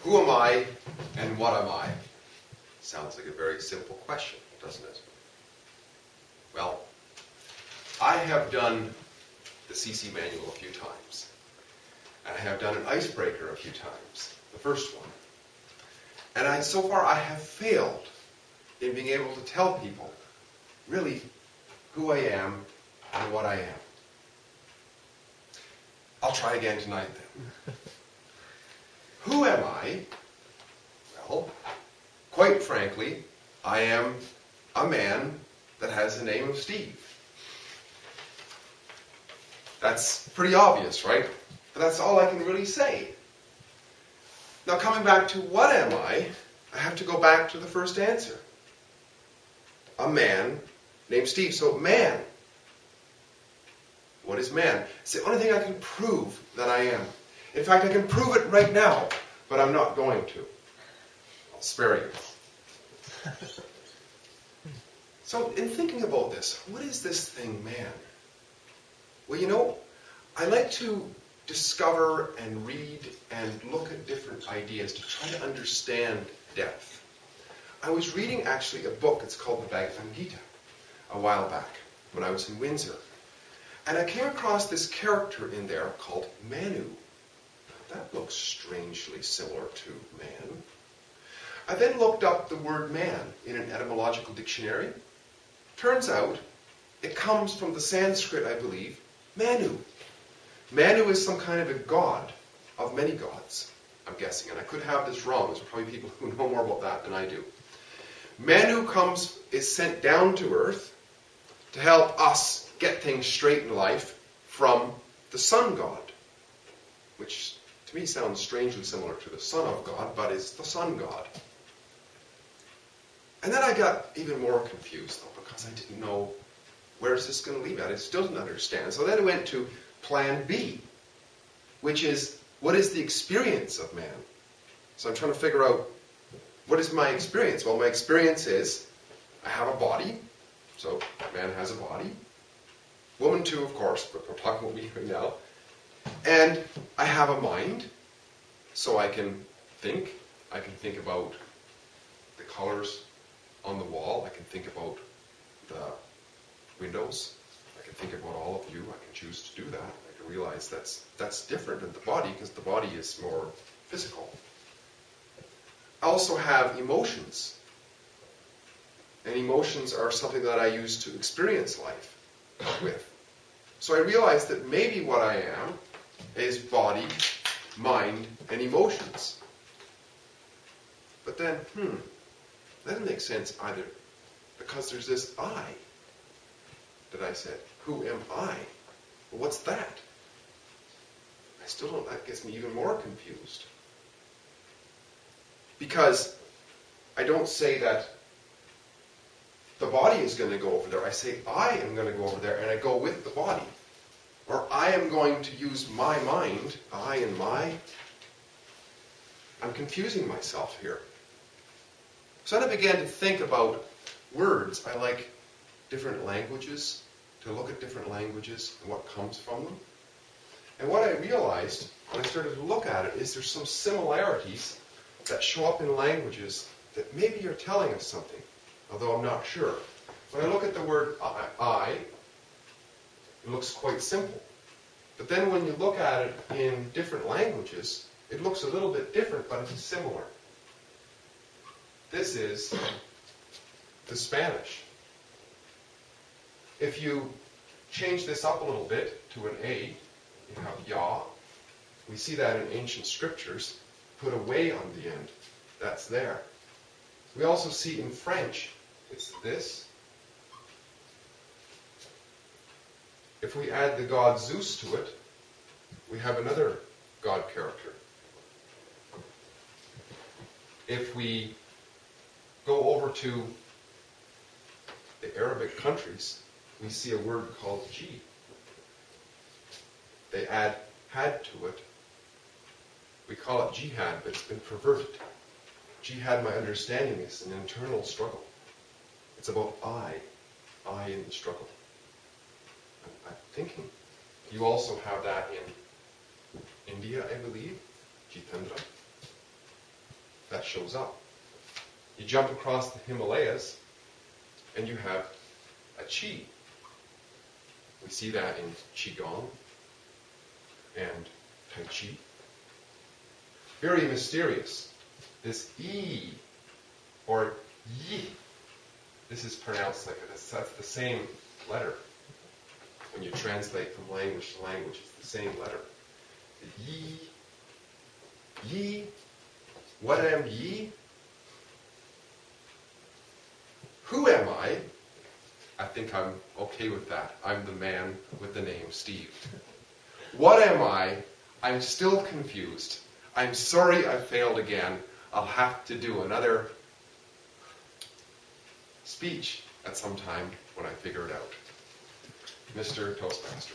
Who am I and what am I? Sounds like a very simple question, doesn't it? Well, I have done the CC manual a few times. And I have done an icebreaker a few times, the first one. And so far I have failed in being able to tell people really who I am and what I am. I'll try again tonight then. Who am I? Well, quite frankly, I am a man that has the name of Steve. That's pretty obvious, right? But that's all I can really say. Now coming back to what am I have to go back to the first answer. A man named Steve. So man. What is man? It's the only thing I can prove that I am. In fact, I can prove it right now, but I'm not going to. I'll spare you. So in thinking about this, what is this thing, man? Well, you know, I like to discover and read and look at different ideas to try to understand depth. I was reading actually a book, it's called the Bhagavad Gita, a while back when I was in Windsor. And I came across this character in there called Manu. That looks strangely similar to man. I then looked up the word man in an etymological dictionary. Turns out it comes from the Sanskrit, I believe, Manu. Manu is some kind of a god of many gods, I'm guessing. And I could have this wrong. There's probably people who know more about that than I do. Manu is sent down to earth to help us get things straight in life from the sun god, which to me sounds strangely similar to the son of God, but it's the sun god. And then I got even more confused, though, because I didn't know where is this going to lead me. I still didn't understand. So then I went to plan B, which is, what is the experience of man? So I'm trying to figure out, what is my experience? Well, my experience is, I have a body, so man has a body. Woman too, of course, but we're talking about me right now. And I have a mind, so I can think. I can think about the colors on the wall. I can think about the windows. I can think about all of you. I can choose to do that. I can realize that's different than the body, because the body is more physical. I also have emotions. And emotions are something that I use to experience life with. So I realized that maybe what I am is body, mind, and emotions. But then, that doesn't make sense either, because there's this I that I said. Who am I? Well, what's that? I still don't, that gets me even more confused. Because I don't say that the body is going to go over there. I say, I am going to go over there, and I go with the body. Or I am going to use my mind, I and my. I'm confusing myself here. So then I began to think about words. I like different languages, to look at different languages and what comes from them. And what I realized when I started to look at it is there's some similarities that show up in languages that maybe are telling us something, although I'm not sure. When I look at the word I, it looks quite simple. But then when you look at it in different languages, it looks a little bit different, but it's similar. This is the Spanish. If you change this up a little bit to an A, you have ya. We see that in ancient scriptures. Put a way on the end. That's there. We also see in French, it's this. If we add the god Zeus to it, we have another god character. If we go over to the Arabic countries, we see a word called G. They add had to it. We call it jihad, but it's been perverted. Jihad, my understanding, is an internal struggle. It's about I in the struggle. I'm thinking. You also have that in India, I believe, Jitendra. that shows up. You jump across the Himalayas, and you have a chi. We see that in Qigong and Tai Chi. Very mysterious. This E or Yi, this is pronounced like this. That's the same letter. When you translate from language to language, it's the same letter. The Yi. Yi. What am Yi? Who am I? I think I'm okay with that. I'm the man with the name Steve. What am I? I'm still confused. I'm sorry I failed again. I'll have to do another speech at some time when I figure it out. Mr. Toastmaster.